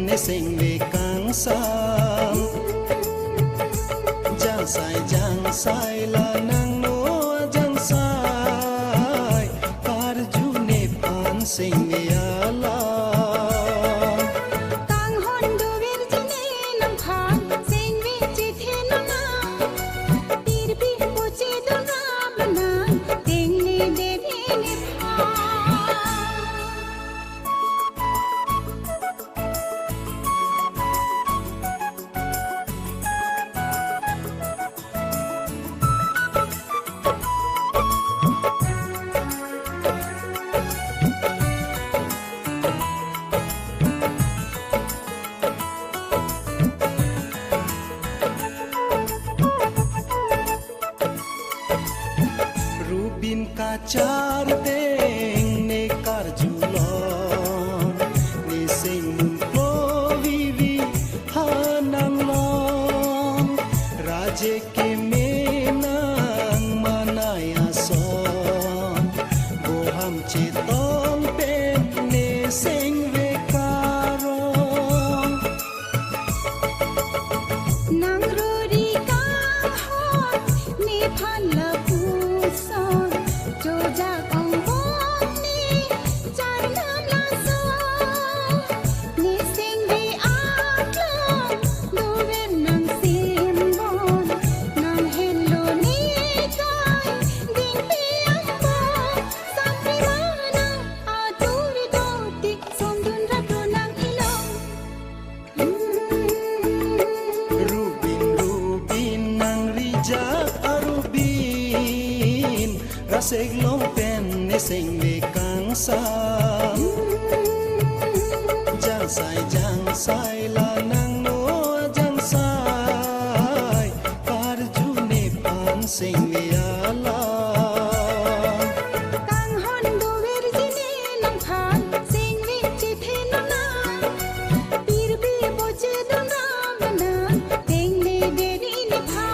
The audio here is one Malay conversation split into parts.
ne sing ve kang sam jang sai la nang no jang sai kar ju ne pan sing ve ala kang hon do vir jine nam khan sing ve chi the na na tir bi po chi do na bana ting ni de vi ni pha rubin kacar teng ne kar julon ne sing mun ko vivi hanang long raje ke menang manaya son boham chitong pen ne sing ve karong nang ruri kang hon ni phan la pu son jo ja kong bom ni char nam la so ni sing vi ak long do ven nang sim bon nang hello ni kai ding pi am bo sam ri mana a tu ri do tik som dun ra pro nang ilong Rubin nang rijak arubin raseg long pen ne sing ve kang sam jang sai la nang no jang sai kar ju ne pan sing ve ala kang hon do vir jine nam khan sing vi chi the na na tir bi po che do na bana ting ni de ri ni pha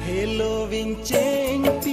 hello vin cheng pi